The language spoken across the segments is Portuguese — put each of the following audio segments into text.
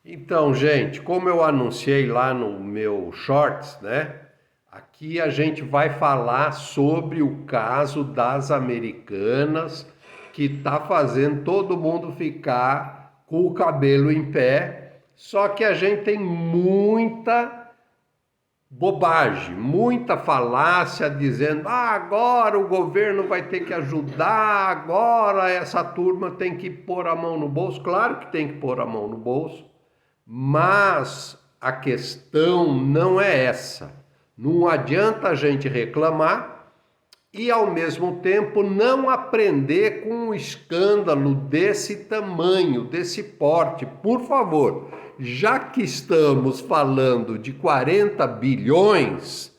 Então, gente, como eu anunciei lá no meu Shorts, né? Aqui a gente vai falar sobre o caso das Americanas, que tá fazendo todo mundo ficar com o cabelo em pé. Só que a gente tem muita bobagem, muita falácia dizendo: agora o governo vai ter que ajudar, agora essa turma tem que pôr a mão no bolso. Claro que tem que pôr a mão no bolso, mas a questão não é essa. Não adianta a gente reclamar e ao mesmo tempo não aprender com um escândalo desse tamanho, desse porte. Por favor, já que estamos falando de 40 bilhões,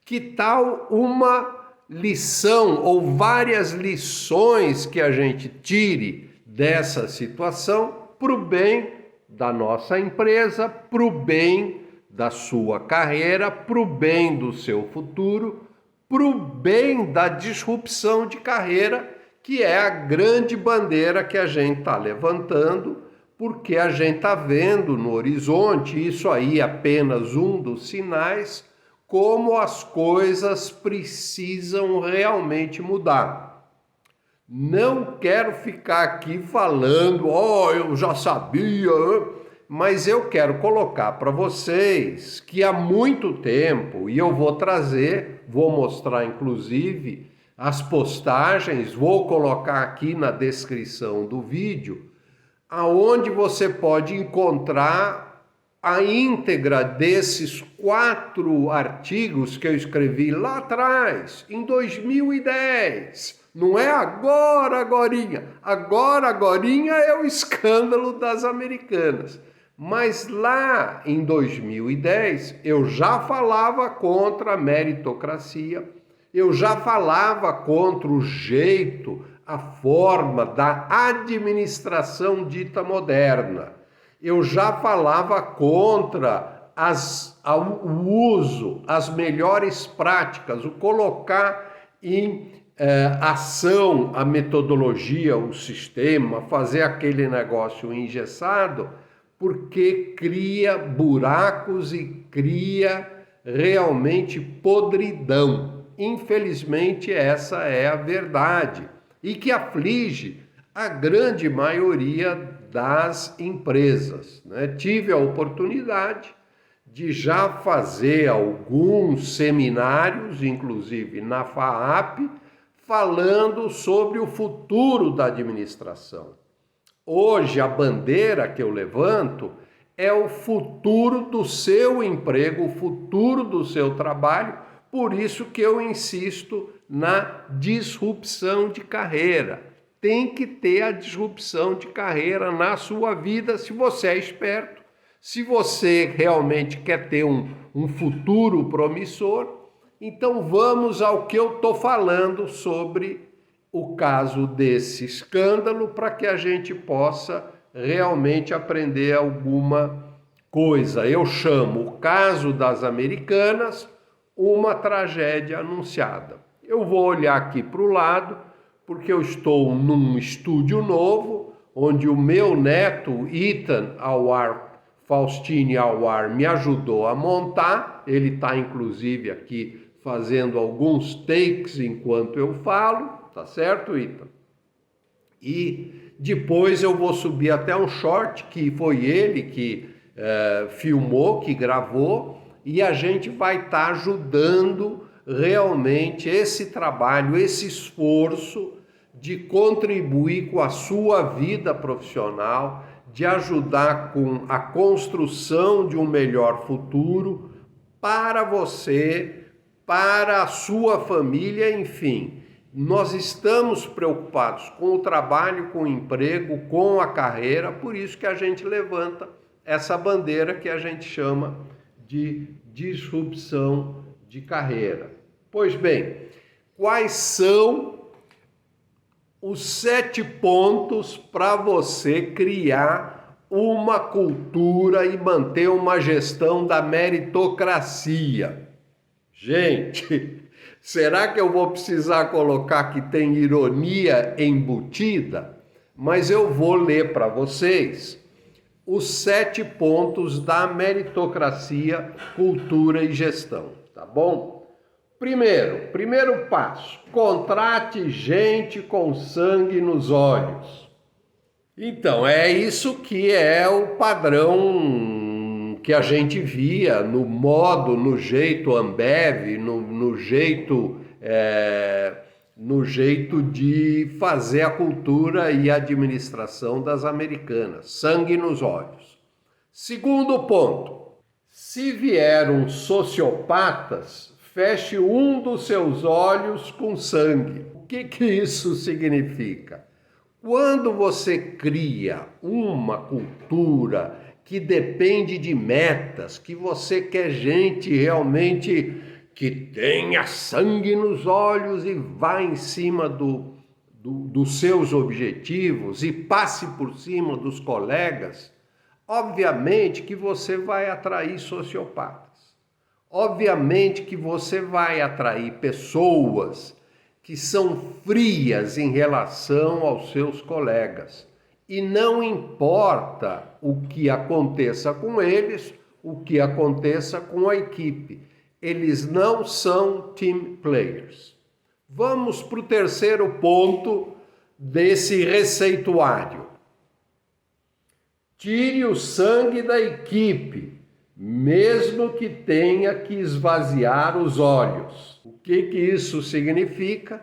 que tal uma lição ou várias lições que a gente tire dessa situação para o bem da nossa empresa, para o bem da sua carreira, para o bem do seu futuro, para o bem da disrupção de carreira, que é a grande bandeira que a gente está levantando, porque a gente está vendo no horizonte, isso aí é apenas um dos sinais, como as coisas precisam realmente mudar. Não quero ficar aqui falando, eu já sabia, mas eu quero colocar para vocês que há muito tempo, e eu vou trazer, vou mostrar inclusive as postagens, vou colocar aqui na descrição do vídeo, aonde você pode encontrar a íntegra desses 4 artigos que eu escrevi lá atrás, em 2010. Não é agorinha. Agorinha é o escândalo das Americanas. Mas lá em 2010 eu já falava contra a meritocracia, eu já falava contra o jeito, a forma da administração dita moderna. Eu já falava contra o uso, as melhores práticas, o colocar em ação a metodologia, o sistema, fazer aquele negócio engessado, porque cria buracos e cria realmente podridão. Infelizmente, essa é a verdade e que aflige a grande maioria das empresas, né? Tive a oportunidade de já fazer alguns seminários, inclusive na FAAP, falando sobre o futuro da administração. Hoje, a bandeira que eu levanto é o futuro do seu emprego, o futuro do seu trabalho, por isso que eu insisto na disrupção de carreira. Tem que ter a disrupção de carreira na sua vida se você é esperto, se você realmente quer ter um futuro promissor. Então vamos ao que eu estou falando sobre o caso desse escândalo para que a gente possa realmente aprender alguma coisa. Eu chamo o caso das Americanas uma tragédia anunciada. Eu vou olhar aqui para o lado, porque eu estou num estúdio novo, onde o meu neto, Ethan Awar, Faustini Awar, me ajudou a montar. Ele está inclusive aqui fazendo alguns takes enquanto eu falo, tá certo, Ethan? E depois eu vou subir até um short, que foi ele que filmou, que gravou, e a gente vai estar ajudando realmente esse trabalho, esse esforço de contribuir com a sua vida profissional, de ajudar com a construção de um melhor futuro para você, para a sua família, enfim. Nós estamos preocupados com o trabalho, com o emprego, com a carreira, por isso que a gente levanta essa bandeira que a gente chama de disrupção de carreira. Pois bem, quais são os 7 pontos para você criar uma cultura e manter uma gestão da meritocracia? Gente, será que eu vou precisar colocar que tem ironia embutida? Mas eu vou ler para vocês os 7 pontos da meritocracia, cultura e gestão, tá bom? Primeiro passo, contrate gente com sangue nos olhos. Então, é isso que é o padrão que a gente via no jeito Ambev, no jeito de fazer a cultura e a administração das americanas. Sangue nos olhos. Segundo ponto, se vieram sociopatas, feche um dos seus olhos com sangue. O que isso significa? Quando você cria uma cultura que depende de metas, que você quer gente realmente que tenha sangue nos olhos e vá em cima dos seus objetivos e passe por cima dos colegas, obviamente que você vai atrair sociopatas. Obviamente que você vai atrair pessoas que são frias em relação aos seus colegas. E não importa o que aconteça com eles, o que aconteça com a equipe. Eles não são team players. Vamos para o terceiro ponto desse receituário. Tire o sangue da equipe, mesmo que tenha que esvaziar os olhos. O que isso significa?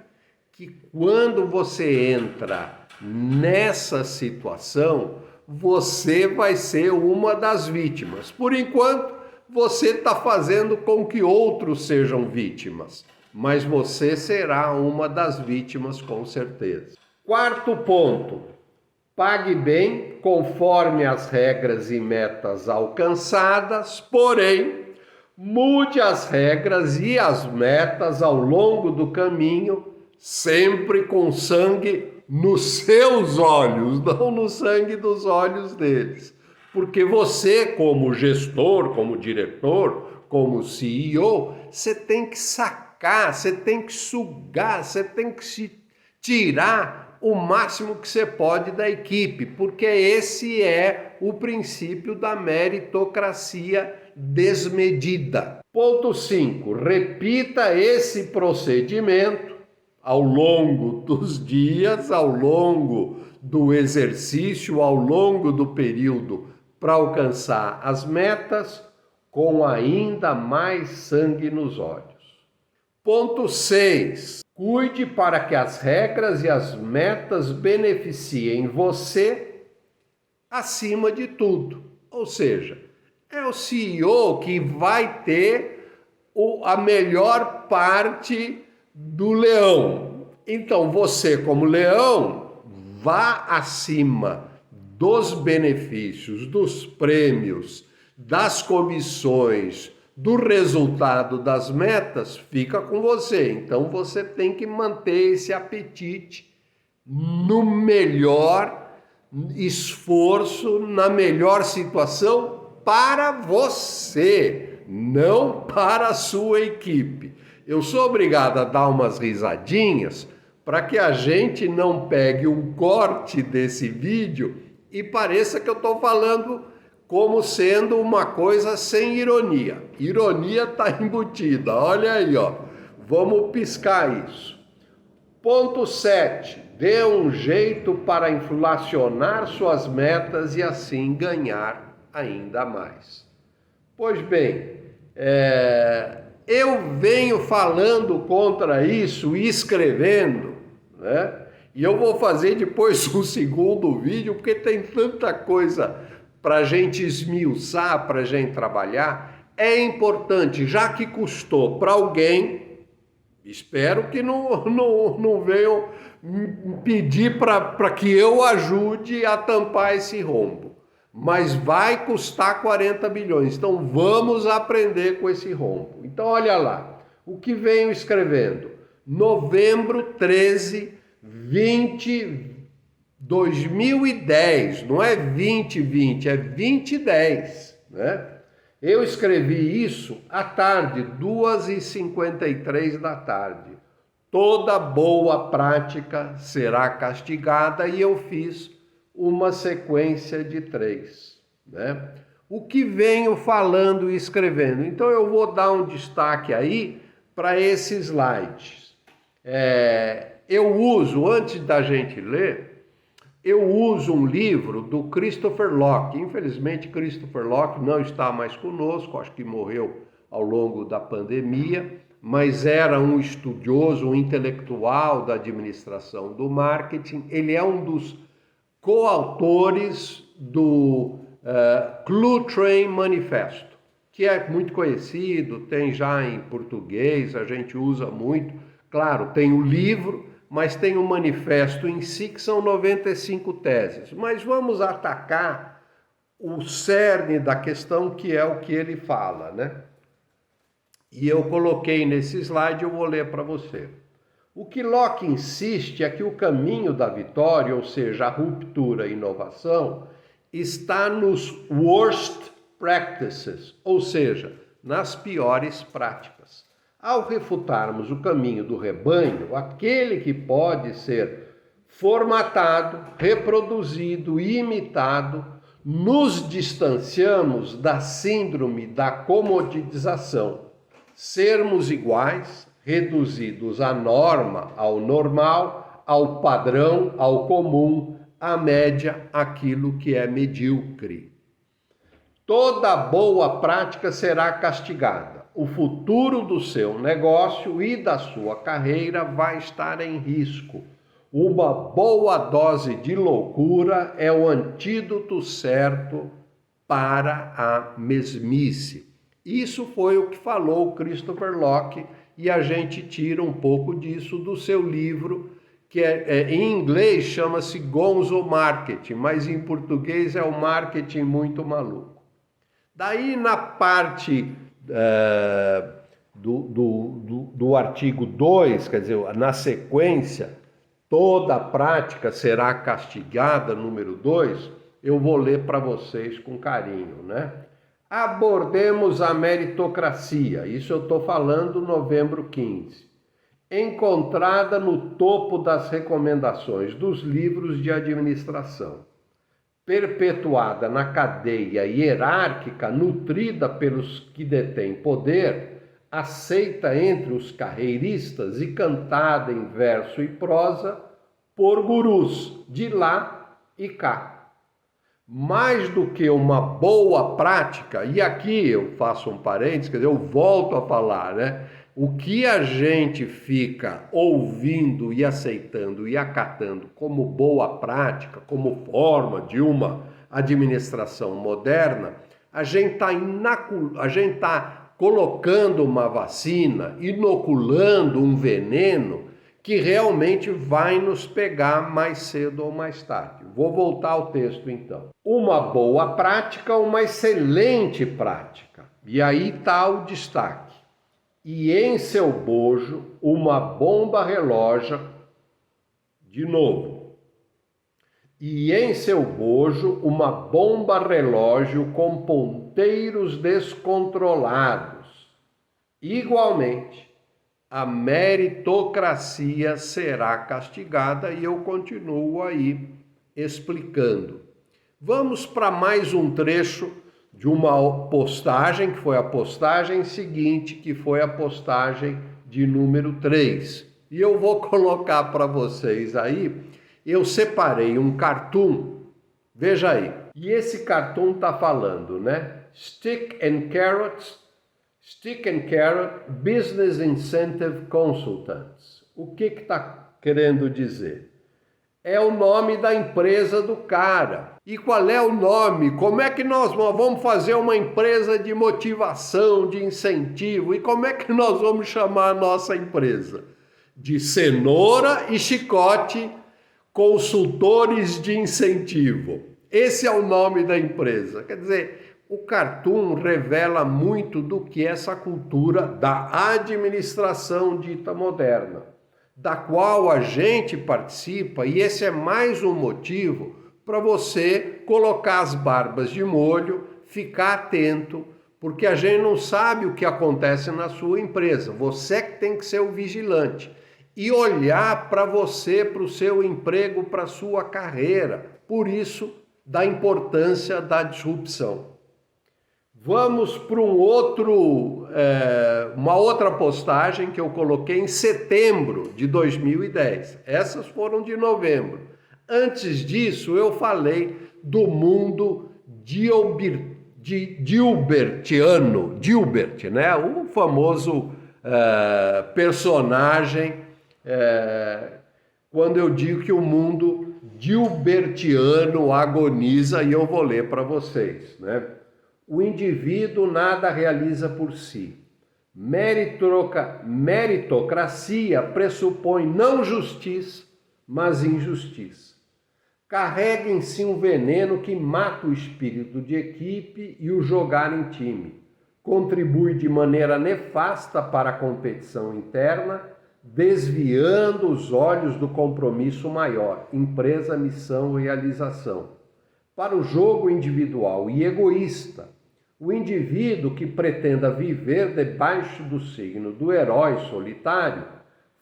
Que quando você entra nessa situação, você vai ser uma das vítimas. Por enquanto, você está fazendo com que outros sejam vítimas, mas você será uma das vítimas com certeza. Quarto ponto, pague bem conforme as regras e metas alcançadas, porém, mude as regras e as metas ao longo do caminho, sempre com sangue nos seus olhos, não no sangue dos olhos deles. Porque você, como gestor, como diretor, como CEO, você tem que sacar, você tem que sugar, você tem que se tirar o máximo que você pode da equipe, porque esse é o princípio da meritocracia desmedida. Ponto 5. Repita esse procedimento ao longo dos dias, ao longo do exercício, ao longo do período para alcançar as metas com ainda mais sangue nos olhos. Ponto 6. Cuide para que as regras e as metas beneficiem você acima de tudo. Ou seja, é o CEO que vai ter a melhor parte do leão. Então você, como leão, vá acima dos benefícios, dos prêmios, das comissões, do resultado das metas, fica com você. Então você tem que manter esse apetite no melhor esforço, na melhor situação para você, não para a sua equipe. Eu sou obrigado a dar umas risadinhas para que a gente não pegue um corte desse vídeo e pareça que eu estou falando como sendo uma coisa sem ironia. Ironia está embutida, olha aí, ó. Vamos piscar isso. Ponto 7. Dê um jeito para inflacionar suas metas e assim ganhar ainda mais. Pois bem, eu venho falando contra isso e escrevendo, né? E eu vou fazer depois um segundo vídeo, porque tem tanta coisa para a gente esmiuçar, para a gente trabalhar. É importante, já que custou para alguém, espero que não venham pedir para que eu ajude a tampar esse rombo. Mas vai custar 40 bilhões, então vamos aprender com esse rombo. Então olha lá, o que venho escrevendo. Novembro 13, 2010, não é 2020, é 2010, né? Eu escrevi isso à tarde, 2h53 da tarde. Toda boa prática será castigada e eu fiz uma sequência de 3. né? O que venho falando e escrevendo. Então eu vou dar um destaque aí para esse slide. Eu uso, antes da gente ler, eu uso um livro do Christopher Locke. Infelizmente, Christopher Locke não está mais conosco, acho que morreu ao longo da pandemia, mas era um estudioso, um intelectual da administração do marketing. Ele é um dos coautores do Clue Train Manifesto, que é muito conhecido, tem já em português, a gente usa muito. Claro, tem o livro, mas tem o manifesto em si, que são 95 teses. Mas vamos atacar o cerne da questão, que é o que ele fala, né? E eu coloquei nesse slide, eu vou ler para você. O que Locke insiste é que o caminho da vitória, ou seja, a ruptura e inovação, está nos worst practices, ou seja, nas piores práticas. Ao refutarmos o caminho do rebanho, aquele que pode ser formatado, reproduzido e imitado, nos distanciamos da síndrome da comoditização. Sermos iguais, reduzidos à norma, ao normal, ao padrão, ao comum, à média, aquilo que é medíocre. Toda boa prática será castigada. O futuro do seu negócio e da sua carreira vai estar em risco. Uma boa dose de loucura é o antídoto certo para a mesmice. Isso foi o que falou Christopher Locke, e a gente tira um pouco disso do seu livro, que em inglês chama-se Gonzo Marketing, mas em português é o Marketing Muito Maluco. Daí na parte do artigo 2, quer dizer, na sequência, toda prática será castigada, número 2, eu vou ler para vocês com carinho, né? Abordemos a meritocracia, isso eu estou falando novembro 15, encontrada no topo das recomendações dos livros de administração, perpetuada na cadeia hierárquica nutrida pelos que detêm poder, aceita entre os carreiristas e cantada em verso e prosa por gurus de lá e cá. Mais do que uma boa prática, e aqui eu faço um parênteses, quer dizer, eu volto a falar, né? O que a gente fica ouvindo e aceitando e acatando como boa prática, como forma de uma administração moderna, a gente está colocando uma vacina, inoculando um veneno que realmente vai nos pegar mais cedo ou mais tarde. Vou voltar ao texto então. Uma boa prática, uma excelente prática. E aí está o destaque. E em seu bojo, uma bomba relógio, de novo. E em seu bojo, uma bomba relógio com ponteiros descontrolados. Igualmente, a meritocracia será castigada, e eu continuo aí explicando. Vamos para mais um trecho de uma postagem, que foi a postagem seguinte, que foi a postagem de número 3. E eu vou colocar para vocês aí, eu separei um cartoon, veja aí. E esse cartoon está falando, né? Stick and Carrot Business Incentive Consultants. O que está querendo dizer? É o nome da empresa do cara. E qual é o nome? Como é que nós vamos fazer uma empresa de motivação, de incentivo? E como é que nós vamos chamar a nossa empresa? De cenoura e chicote, consultores de incentivo. Esse é o nome da empresa. Quer dizer, o cartoon revela muito do que é essa cultura da administração dita moderna, da qual a gente participa, e esse é mais um motivo para você colocar as barbas de molho, ficar atento, porque a gente não sabe o que acontece na sua empresa. Você que tem que ser o vigilante e olhar para você, para o seu emprego, para a sua carreira. Por isso da importância da disrupção. Vamos para uma outra postagem que eu coloquei em setembro de 2010. Essas foram de novembro. Antes disso, eu falei do mundo Dilbertiano, Dilbert, né? O famoso personagem, quando eu digo que o mundo Dilbertiano agoniza, e eu vou ler para vocês, né? O indivíduo nada realiza por si. Meritocracia pressupõe não justiça, mas injustiça. Carrega em si um veneno que mata o espírito de equipe e o jogar em time. Contribui de maneira nefasta para a competição interna, desviando os olhos do compromisso maior, empresa, missão e realização. Para o jogo individual e egoísta, o indivíduo que pretenda viver debaixo do signo do herói solitário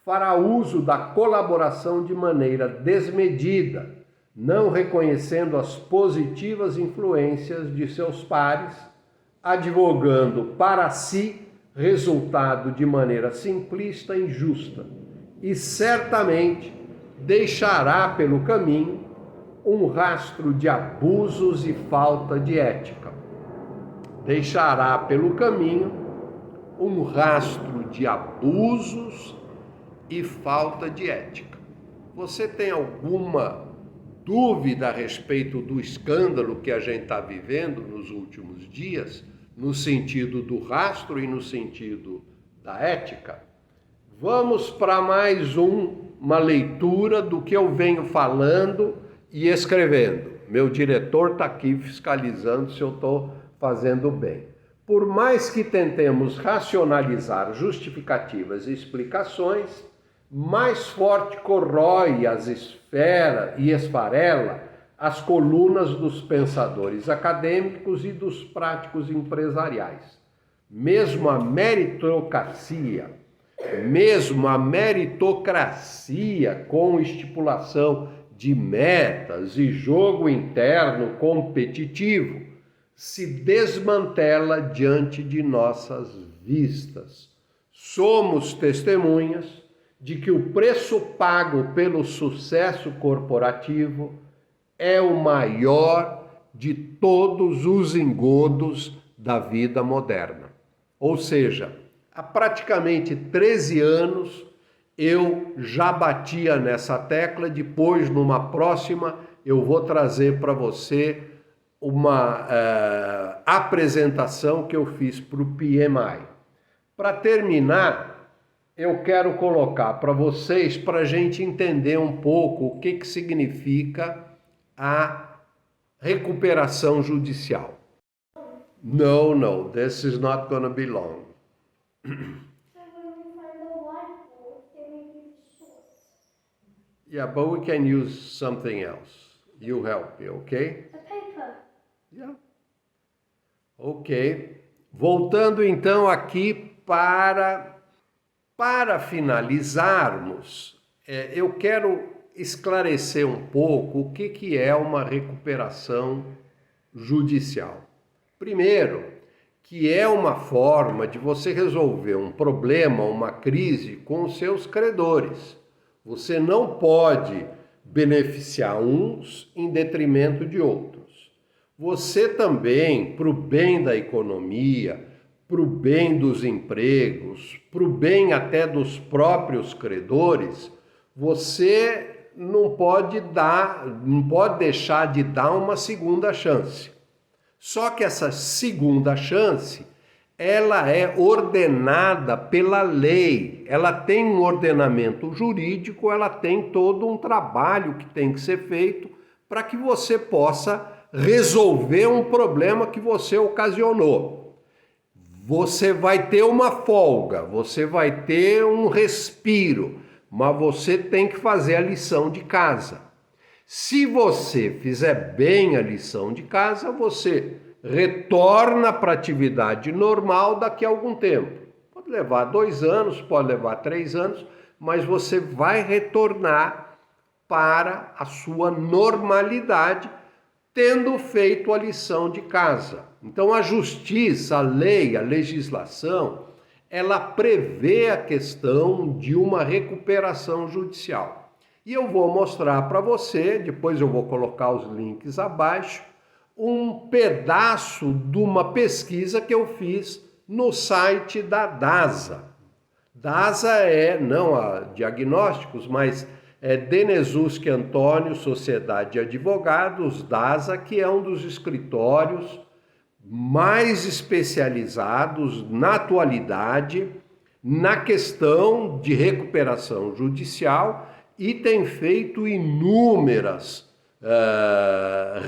fará uso da colaboração de maneira desmedida, não reconhecendo as positivas influências de seus pares, advogando para si resultado de maneira simplista e injusta, e certamente deixará pelo caminho um rastro de abusos e falta de ética. Deixará pelo caminho um rastro de abusos e falta de ética. Você tem alguma dúvida a respeito do escândalo que a gente está vivendo nos últimos dias, no sentido do rastro e no sentido da ética? Vamos para mais uma leitura do que eu venho falando e escrevendo. Meu diretor está aqui fiscalizando se eu estou fazendo bem. Por mais que tentemos racionalizar justificativas e explicações, mais forte corrói as esferas e esfarela as colunas dos pensadores acadêmicos e dos práticos empresariais. Mesmo a meritocracia com estipulação de metas e jogo interno competitivo, se desmantela diante de nossas vistas. Somos testemunhas de que o preço pago pelo sucesso corporativo é o maior de todos os engodos da vida moderna. Ou seja, há praticamente 13 anos eu já batia nessa tecla. Depois, numa próxima, eu vou trazer para você uma apresentação que eu fiz para o PMI. Para terminar, eu quero colocar para vocês, para a gente entender um pouco o que significa a recuperação judicial. No, this is not going to be long. Yeah, but we can use something else. You help me, okay? A paper. Yeah. Ok. Voltando então aqui para finalizarmos, eu quero esclarecer um pouco o que é uma recuperação judicial. Primeiro, que é uma forma de você resolver um problema, uma crise com os seus credores. Você não pode beneficiar uns em detrimento de outros. Você também, para o bem da economia, para o bem dos empregos, para o bem até dos próprios credores, você não pode deixar de dar uma segunda chance. Só que essa segunda chance, ela é ordenada pela lei, ela tem um ordenamento jurídico, ela tem todo um trabalho que tem que ser feito para que você possa resolver um problema que você ocasionou. Você vai ter uma folga, você vai ter um respiro, mas você tem que fazer a lição de casa. Se você fizer bem a lição de casa, você retorna para a atividade normal daqui a algum tempo. Pode levar 2 anos, pode levar 3 anos, mas você vai retornar para a sua normalidade tendo feito a lição de casa. Então a justiça, a lei, a legislação, ela prevê a questão de uma recuperação judicial. E eu vou mostrar para você, depois eu vou colocar os links abaixo, um pedaço de uma pesquisa que eu fiz no site da DASA. DASA é, não a diagnósticos, mas é Denezuski Antônio, Sociedade de Advogados, DASA, que é um dos escritórios mais especializados na atualidade na questão de recuperação judicial e tem feito inúmeras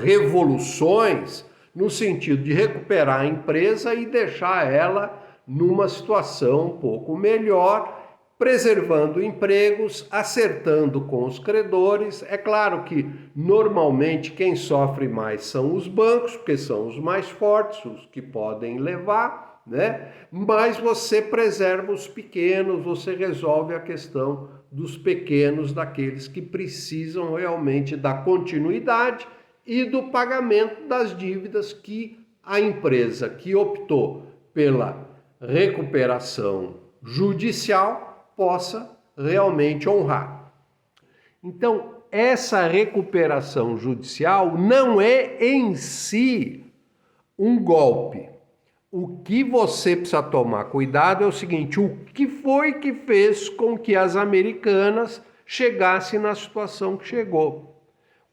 revoluções no sentido de recuperar a empresa e deixar ela numa situação um pouco melhor, preservando empregos, acertando com os credores. É claro que normalmente quem sofre mais são os bancos, porque são os mais fortes, os que podem levar, né? Mas você preserva os pequenos, você resolve a questão dos pequenos, daqueles que precisam realmente da continuidade e do pagamento das dívidas que a empresa que optou pela recuperação judicial possa realmente honrar. Então, essa recuperação judicial não é em si um golpe. O que você precisa tomar cuidado é o seguinte: o que foi que fez com que as americanas chegassem na situação que chegou?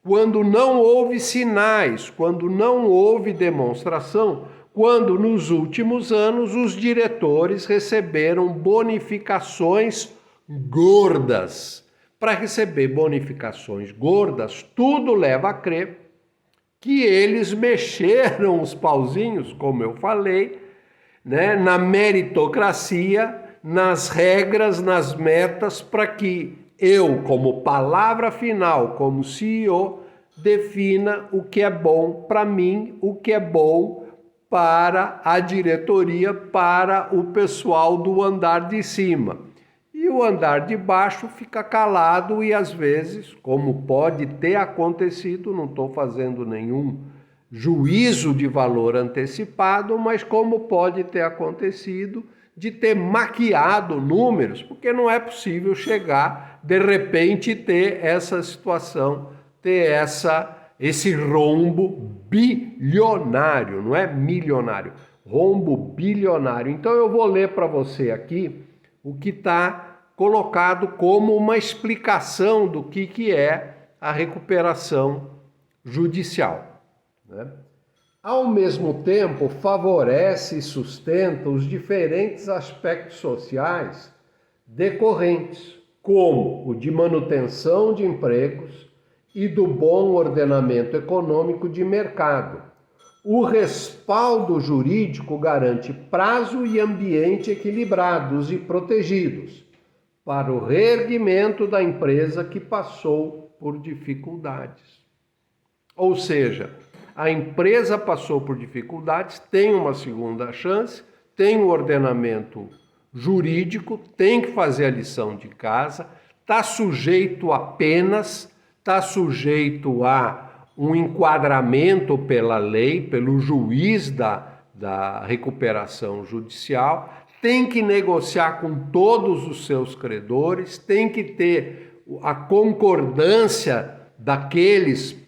Quando não houve sinais, quando não houve demonstração, quando nos últimos anos os diretores receberam bonificações gordas. Para receber bonificações gordas, tudo leva a crer que eles mexeram os pauzinhos, como eu falei, né, na meritocracia, nas regras, nas metas, para que eu, como palavra final, como CEO, defina o que é bom para mim, o que é bom para a diretoria, para o pessoal do andar de cima. E o andar de baixo fica calado e às vezes, como pode ter acontecido, não estou fazendo nenhum juízo de valor antecipado, mas como pode ter acontecido de ter maquiado números, porque não é possível chegar, de repente, ter essa situação, ter esse rombo bilionário, não é milionário, rombo bilionário. Então eu vou ler para você aqui o que está colocado como uma explicação do que é a recuperação judicial, né? Ao mesmo tempo, favorece e sustenta os diferentes aspectos sociais decorrentes, como o de manutenção de empregos e do bom ordenamento econômico de mercado. O respaldo jurídico garante prazo e ambiente equilibrados e protegidos para o reerguimento da empresa que passou por dificuldades. Ou seja, a empresa passou por dificuldades, tem uma segunda chance, tem um ordenamento jurídico, tem que fazer a lição de casa, está sujeito a penas, está sujeito a um enquadramento pela lei, pelo juiz da recuperação judicial, tem que negociar com todos os seus credores, tem que ter a concordância daqueles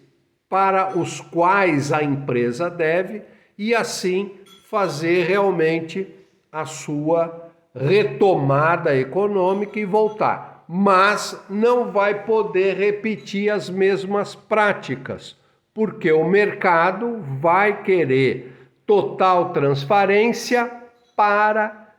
para os quais a empresa deve e assim fazer realmente a sua retomada econômica e voltar. Mas não vai poder repetir as mesmas práticas, porque o mercado vai querer total transparência para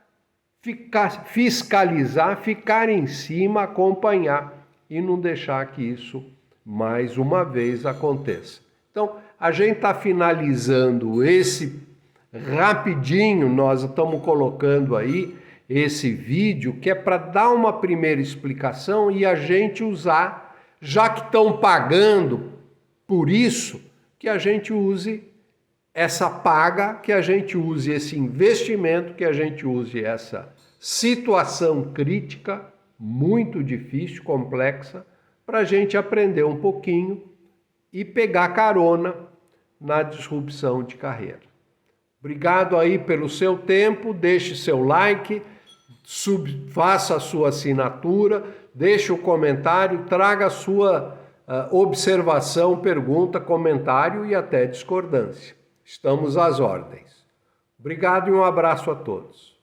fiscalizar, ficar em cima, acompanhar e não deixar que isso mais uma vez aconteça. Então, a gente está finalizando esse rapidinho, nós estamos colocando aí esse vídeo que é para dar uma primeira explicação e a gente usar, já que estão pagando por isso, que a gente use essa paga, que a gente use esse investimento, que a gente use essa situação crítica, muito difícil, complexa, para a gente aprender um pouquinho e pegar carona na disrupção de carreira. Obrigado aí pelo seu tempo, deixe seu like, faça a sua assinatura, deixe o comentário, traga a sua observação, pergunta, comentário e até discordância. Estamos às ordens. Obrigado e um abraço a todos.